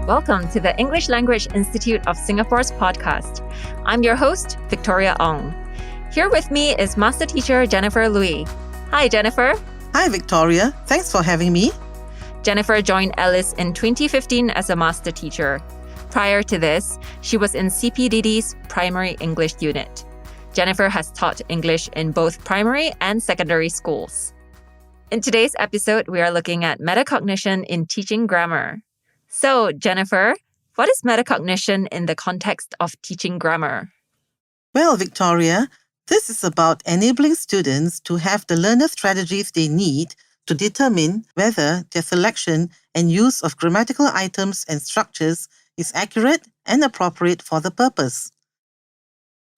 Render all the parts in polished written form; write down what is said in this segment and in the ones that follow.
Welcome to the English Language Institute of Singapore's podcast. I'm your host, Victoria Ong. Here with me is Master Teacher Jennifer Lui. Hi, Jennifer. Hi, Victoria. Thanks for having me. Jennifer joined Alice in 2015 as a master teacher. Prior to this, she was in CPDD's Primary English Unit. Jennifer has taught English in both primary and secondary schools. In today's episode, we are looking at metacognition in teaching grammar. So, Jennifer, what is metacognition in the context of teaching grammar? Well, Victoria, this is about enabling students to have the learner strategies they need to determine whether their selection and use of grammatical items and structures is accurate and appropriate for the purpose.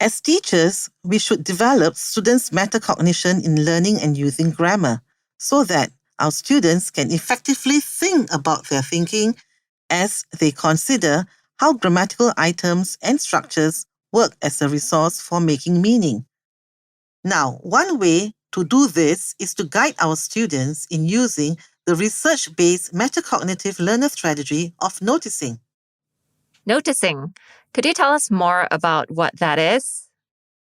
As teachers, we should develop students' metacognition in learning and using grammar so that our students can effectively think about their thinking as they consider how grammatical items and structures work as a resource for making meaning. Now, one way to do this is to guide our students in using the research-based metacognitive learner strategy of noticing. Noticing. Could you tell us more about what that is?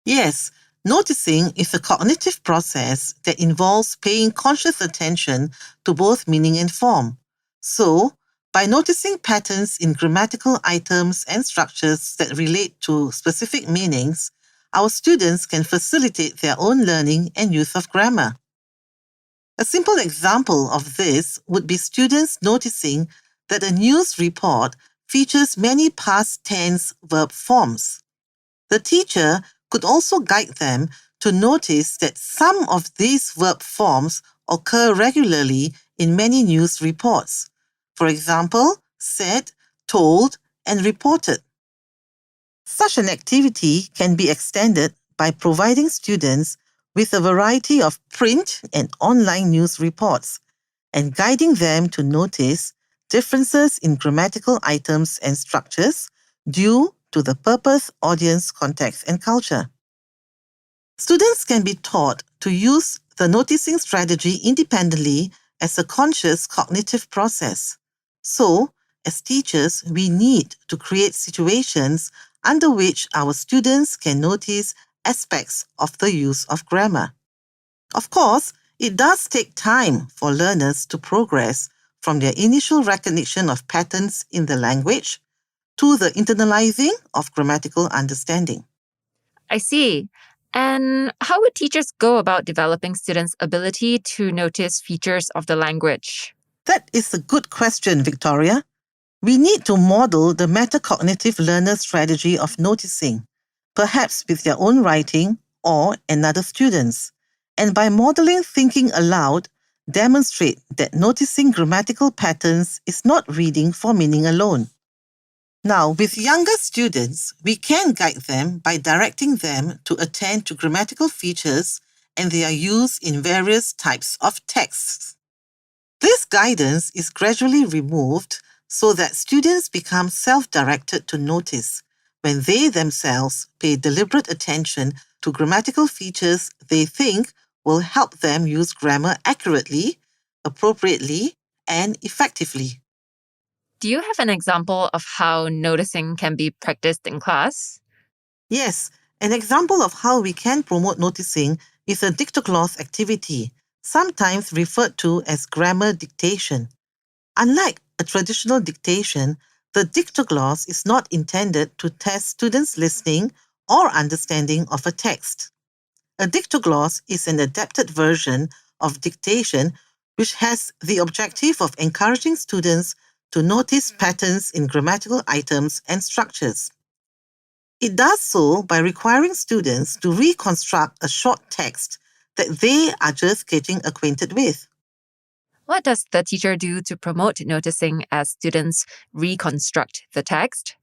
Yes, noticing is a cognitive process that involves paying conscious attention to both meaning and form. So, by noticing patterns in grammatical items and structures that relate to specific meanings, our students can facilitate their own learning and use of grammar. A simple example of this would be students noticing that a news report features many past tense verb forms. The teacher could also guide them to notice that some of these verb forms occur regularly in many news reports. For example, said, told, and reported. Such an activity can be extended by providing students with a variety of print and online news reports and guiding them to notice differences in grammatical items and structures due to the purpose, audience, context, and culture. Students can be taught to use the noticing strategy independently as a conscious cognitive process. So, as teachers, we need to create situations under which our students can notice aspects of the use of grammar. Of course, it does take time for learners to progress from their initial recognition of patterns in the language to the internalizing of grammatical understanding. I see. And how would teachers go about developing students' ability to notice features of the language? That is a good question, Victoria. We need to model the metacognitive learner strategy of noticing, perhaps with their own writing or another student's, and by modeling thinking aloud, demonstrate that noticing grammatical patterns is not reading for meaning alone. Now, with younger students, we can guide them by directing them to attend to grammatical features and their use in various types of texts. This guidance is gradually removed so that students become self-directed to notice when they themselves pay deliberate attention to grammatical features they think will help them use grammar accurately, appropriately, and effectively. Do you have an example of how noticing can be practiced in class? Yes, an example of how we can promote noticing is a dictogloss activity, sometimes referred to as grammar dictation. Unlike a traditional dictation, the dictogloss is not intended to test students' listening or understanding of a text. A dictogloss is an adapted version of dictation which has the objective of encouraging students to notice patterns in grammatical items and structures. It does so by requiring students to reconstruct a short text that they are just getting acquainted with. What does the teacher do to promote noticing as students reconstruct the text?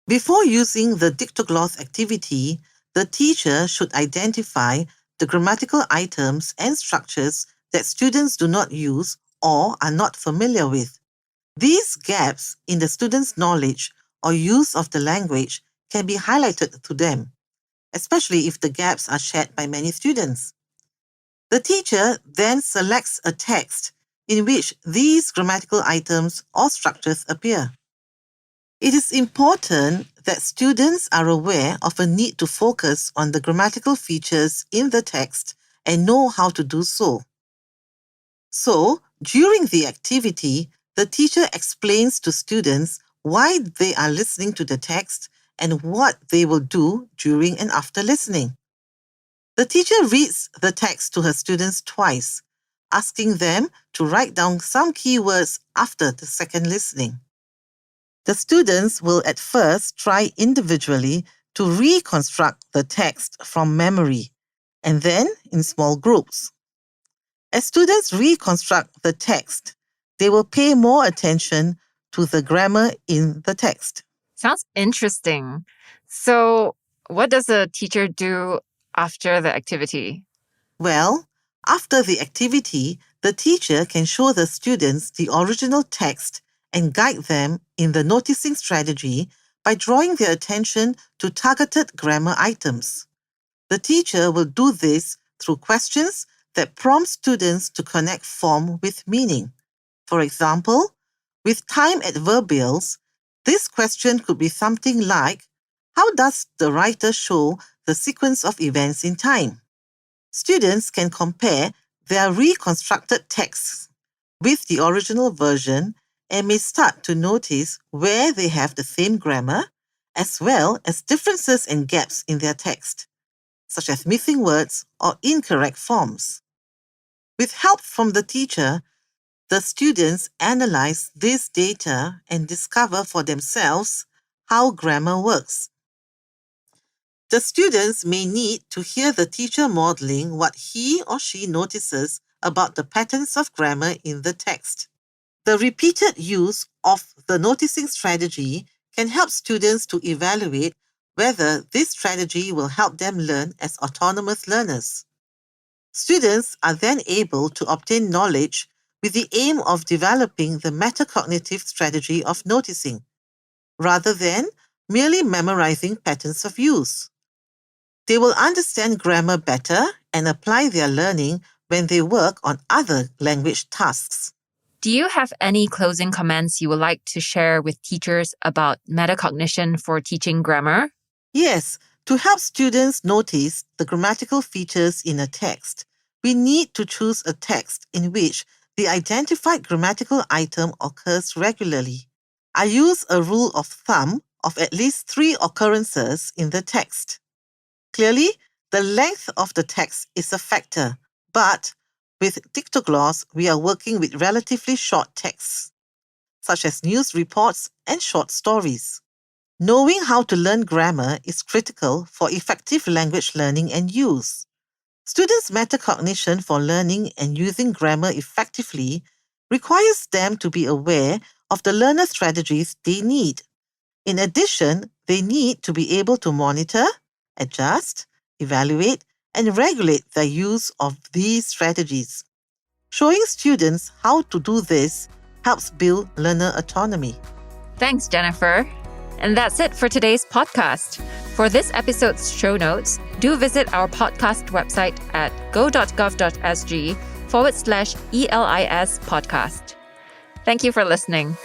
Before using the dictogloss activity, the teacher should identify the grammatical items and structures that students do not use or are not familiar with. These gaps in the students' knowledge or use of the language can be highlighted to them, especially if the gaps are shared by many students. The teacher then selects a text in which these grammatical items or structures appear. It is important that students are aware of a need to focus on the grammatical features in the text and know how to do so. So, during the activity, the teacher explains to students why they are listening to the text and what they will do during and after listening. The teacher reads the text to her students twice, asking them to write down some key words after the second listening. The students will at first try individually to reconstruct the text from memory, and then in small groups. As students reconstruct the text, they will pay more attention to the grammar in the text. Sounds interesting. So, what does a teacher do after the activity? Well, after the activity, the teacher can show the students the original text and guide them in the noticing strategy by drawing their attention to targeted grammar items. The teacher will do this through questions that prompt students to connect form with meaning. For example, with time adverbials, this question could be something like, how does the writer show the sequence of events in time? Students can compare their reconstructed texts with the original version and may start to notice where they have the same grammar, as well as differences and gaps in their text, such as missing words or incorrect forms. With help from the teacher, the students analyze this data and discover for themselves how grammar works. The students may need to hear the teacher modeling what he or she notices about the patterns of grammar in the text. The repeated use of the noticing strategy can help students to evaluate whether this strategy will help them learn as autonomous learners. Students are then able to obtain knowledge with the aim of developing the metacognitive strategy of noticing, rather than merely memorizing patterns of use. They will understand grammar better and apply their learning when they work on other language tasks. Do you have any closing comments you would like to share with teachers about metacognition for teaching grammar? Yes, to help students notice the grammatical features in a text, we need to choose a text in which the identified grammatical item occurs regularly. I use a rule of thumb of at least 3 occurrences in the text. Clearly, the length of the text is a factor, but with dictogloss, we are working with relatively short texts, such as news reports and short stories. Knowing how to learn grammar is critical for effective language learning and use. Students' metacognition for learning and using grammar effectively requires them to be aware of the learner strategies they need. In addition, they need to be able to monitor, adjust, evaluate, and regulate the use of these strategies. Showing students how to do this helps build learner autonomy. Thanks, Jennifer. And that's it for today's podcast. For this episode's show notes, do visit our podcast website at go.gov.sg/ELIS podcast. Thank you for listening.